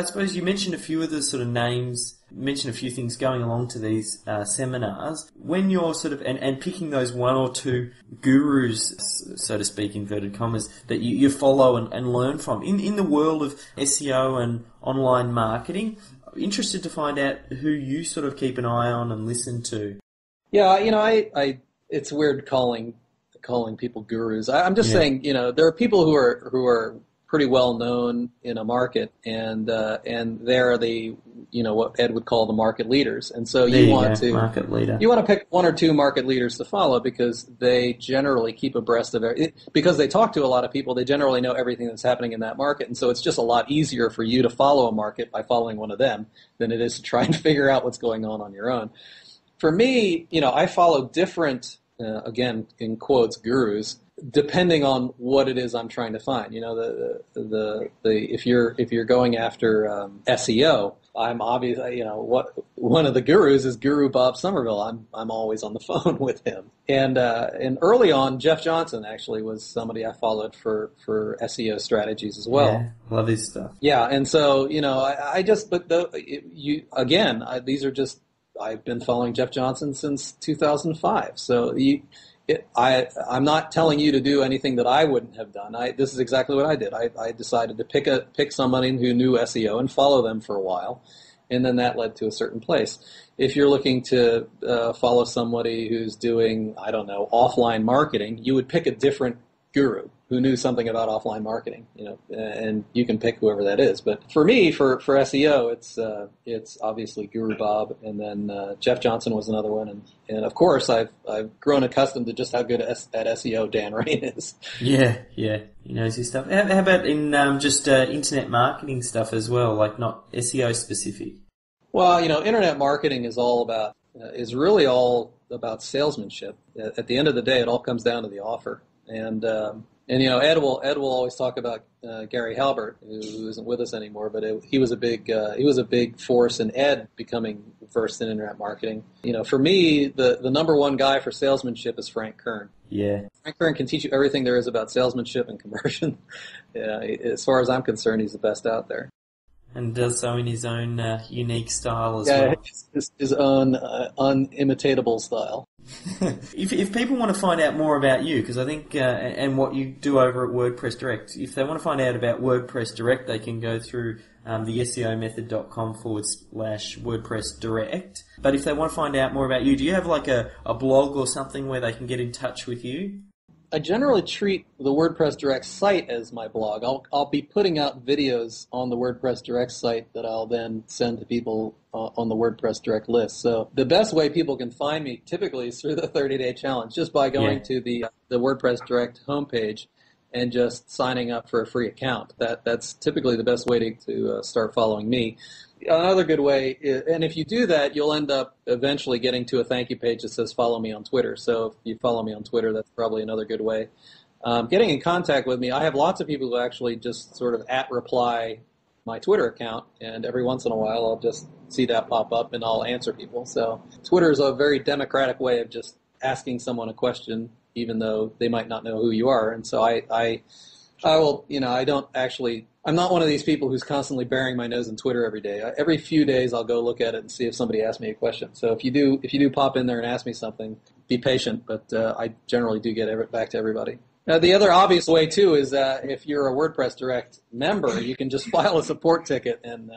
I suppose you mentioned a few of the sort of names, mentioned a few things going along to these seminars. When you're sort of, and picking those one or two gurus, so to speak, inverted commas, that you follow and learn from, in the world of SEO and online marketing, interested to find out who you sort of keep an eye on and listen to. Yeah, I it's weird calling people gurus. I'm just saying, there are people who are pretty well known in a market, and they're the, what Ed would call the market leaders. And so you want to pick one or two market leaders to follow, because they generally keep abreast of it. Because they talk to a lot of people, they generally know everything that's happening in that market. And so it's just a lot easier for you to follow a market by following one of them than it is to try and figure out what's going on your own. For me, I follow different, again, in quotes, gurus, depending on what it is I'm trying to find. If you're going after SEO, I'm obviously, one of the gurus is Guru Bob Somerville. I'm always on the phone with him. And early on, Jeff Johnson actually was somebody I followed for SEO strategies as well. Yeah, love his stuff. Yeah, and so I've been following Jeff Johnson since 2005. So I'm not telling you to do anything that I wouldn't have done. This is exactly what I did. I decided to pick somebody who knew SEO and follow them for a while, and then that led to a certain place. If you're looking to follow somebody who's doing, offline marketing, you would pick a different guru who knew something about offline marketing, and you can pick whoever that is. But for me, for SEO, it's obviously Guru Bob, and then Jeff Johnson was another one, and of course I've grown accustomed to just how good at SEO Dan Rain is. Yeah, he knows his stuff. How about in just internet marketing stuff as well, like not SEO specific? Well, internet marketing is really all about salesmanship. At the end of the day, it all comes down to the offer. And Ed will always talk about Gary Halbert, who isn't with us anymore, but he was a big force in Ed becoming versed in internet marketing. For me, the number one guy for salesmanship is Frank Kern. Yeah, Frank Kern can teach you everything there is about salesmanship and conversion. As far as I'm concerned, he's the best out there. And does so in his own unique style as well. Yeah, his own unimitatable style. If people want to find out more about you, because I think, and what you do over at WordPress Direct, if they want to find out about WordPress Direct, they can go through the SEOmethod.com/WordPress Direct. But if they want to find out more about you, do you have like a blog or something where they can get in touch with you? I generally treat the WordPress Direct site as my blog. I'll be putting out videos on the WordPress Direct site that I'll then send to people on the WordPress Direct list. So the best way people can find me typically is through the 30-day challenge, just by going to the WordPress Direct homepage and just signing up for a free account. That's typically the best way to start following me. Another good way, and if you do that, you'll end up eventually getting to a thank you page that says follow me on Twitter. So if you follow me on Twitter, that's probably another good way. Getting in contact with me, I have lots of people who actually just sort of @reply my Twitter account, and every once in a while I'll just see that pop up and I'll answer people. So Twitter is a very democratic way of just asking someone a question, even though they might not know who you are. And so I will, I'm not one of these people who's constantly burying my nose in Twitter every day. Every few days I'll go look at it and see if somebody asks me a question. So if you do pop in there and ask me something, be patient, but I generally do get it back to everybody. Now, the other obvious way, too, is if you're a WordPress Direct member, you can just file a support ticket, and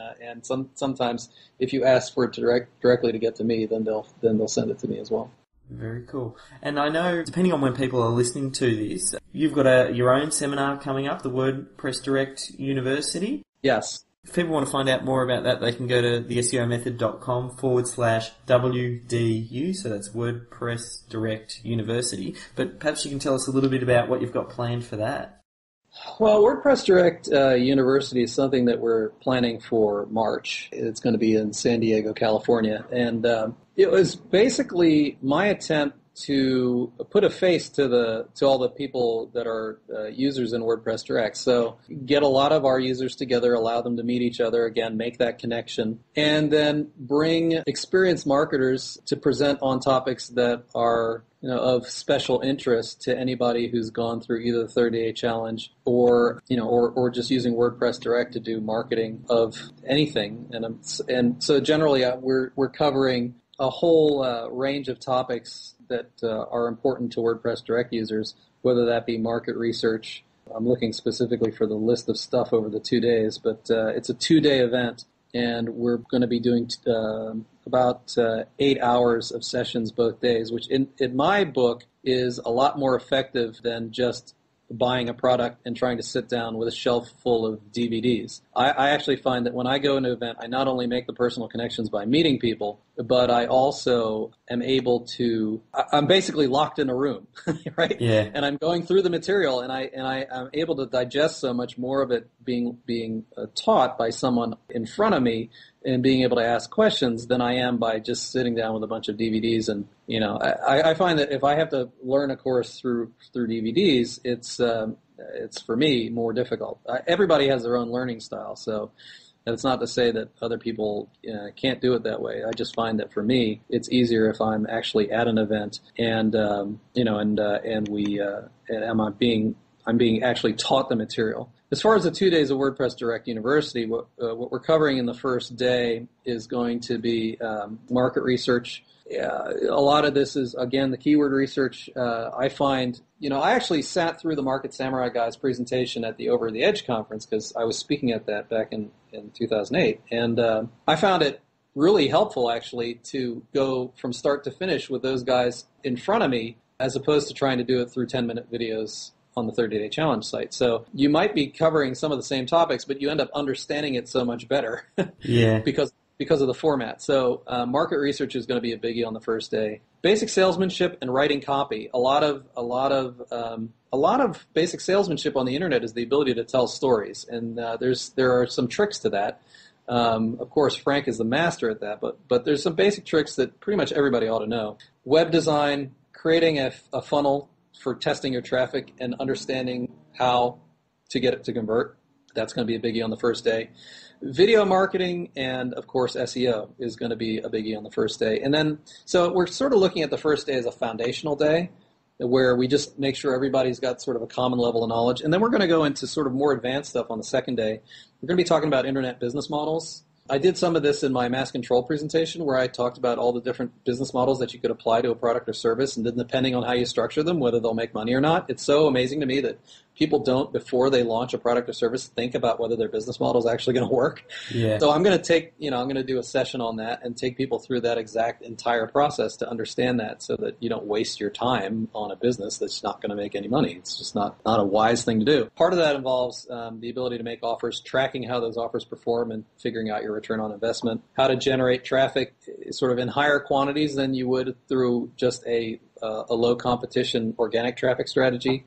sometimes if you ask for it directly to get to me, then they'll send it to me as well. Very cool. And I know, depending on when people are listening to this, you've got your own seminar coming up, the WordPress Direct University. Yes. If people want to find out more about that, they can go to the SEOmethod.com/WDU, so that's WordPress Direct University. But perhaps you can tell us a little bit about what you've got planned for that. Well, WordPress Direct University is something that we're planning for March. It's going to be in San Diego, California. And it was basically my attempt to put a face to all the people that are users in WordPress Direct. So get a lot of our users together, allow them to meet each other, again, make that connection, and then bring experienced marketers to present on topics that are of special interest to anybody who's gone through either the 30-day challenge or just using WordPress Direct to do marketing of anything. And so generally we're covering a whole range of topics that are important to WordPress Direct users, whether that be market research. I'm looking specifically for the list of stuff over the 2 days, but it's a 2-day event, and we're going to be doing about 8 hours of sessions both days, which in my book is a lot more effective than just buying a product and trying to sit down with a shelf full of DVDs. I actually find that when I go into an event, I not only make the personal connections by meeting people, but I also am able to, I'm basically locked in a room, right? Yeah. And I'm going through the material, and I'm able to digest so much more of it being taught by someone in front of me and being able to ask questions than I am by just sitting down with a bunch of DVDs. And I find that if I have to learn a course through DVDs, it's for me more difficult. Everybody has their own learning style, so it's not to say that other people can't do it that way. I just find that for me, it's easier if I'm actually at an event and I'm being actually taught the material. As far as the 2 days of WordPress Direct University, what we're covering in the first day is going to be market research. A lot of this is, again, the keyword research. I find, I actually sat through the Market Samurai guy's presentation at the Over the Edge conference because I was speaking at that back in 2008. And I found it really helpful, actually, to go from start to finish with those guys in front of me as opposed to trying to do it through 10-minute videos on the 30-day challenge site. So you might be covering some of the same topics, but you end up understanding it so much better Yeah. because of the format. So market research is going to be a biggie on the first day. Basic salesmanship and writing copy. A lot of basic salesmanship on the internet is the ability to tell stories, and there are some tricks to that. Of course, Frank is the master at that, but there's some basic tricks that pretty much everybody ought to know. Web design, creating a funnel for testing your traffic and understanding how to get it to convert. That's going to be a biggie on the first day. Video marketing and, of course, SEO is going to be a biggie on the first day. And then, so we're sort of looking at the first day as a foundational day where we just make sure everybody's got sort of a common level of knowledge. And then we're going to go into sort of more advanced stuff on the second day. We're going to be talking about internet business models. I did some of this in my mass control presentation where I talked about all the different business models that you could apply to a product or service, and then depending on how you structure them, whether they'll make money or not. It's so amazing to me that people don't, before they launch a product or service, think about whether their business model is actually going to work. Yeah. So I'm going to do a session on that and take people through that exact entire process to understand that so that you don't waste your time on a business that's not going to make any money. It's just not a wise thing to do. Part of that involves the ability to make offers, tracking how those offers perform and figuring out your return on investment, how to generate traffic sort of in higher quantities than you would through just a low competition organic traffic strategy.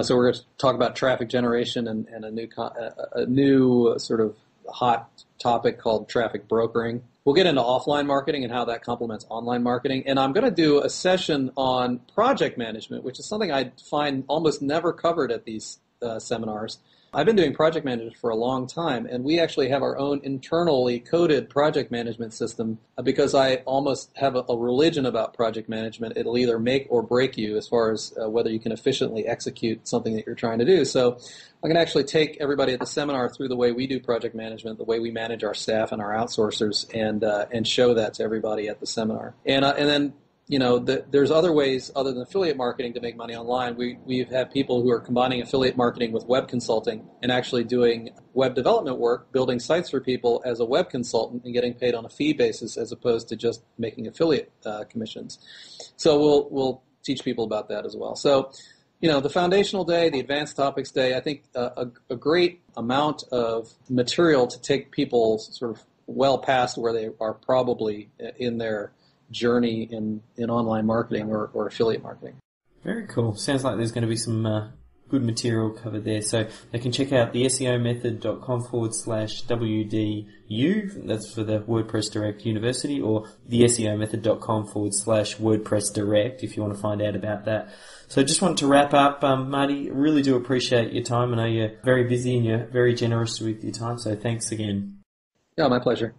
So we're going to talk about traffic generation and a new sort of hot topic called traffic brokering. We'll get into offline marketing and how that complements online marketing. And I'm going to do a session on project management, which is something I find almost never covered at these seminars. I've been doing project management for a long time, and we actually have our own internally coded project management system because I almost have a religion about project management. It'll either make or break you as far as whether you can efficiently execute something that you're trying to do. So I'm going to actually take everybody at the seminar through the way we do project management, the way we manage our staff and our outsourcers, and show that to everybody at the seminar. And then there's other ways other than affiliate marketing to make money online. We've had people who are combining affiliate marketing with web consulting and actually doing web development work, building sites for people as a web consultant and getting paid on a fee basis as opposed to just making affiliate commissions. So we'll teach people about that as well. So, the foundational day, the advanced topics day, I think a great amount of material to take people sort of well past where they are probably in their journey in online marketing or affiliate marketing. Very cool. Sounds like there's going to be some good material covered there. So they can check out the SEOmethod.com/WDU. That's for the WordPress Direct University, or the SEOmethod.com/WordPress Direct if you want to find out about that. So just wanted to wrap up, Marty. Really do appreciate your time. I know you're very busy and you're very generous with your time, so thanks again. Yeah, my pleasure.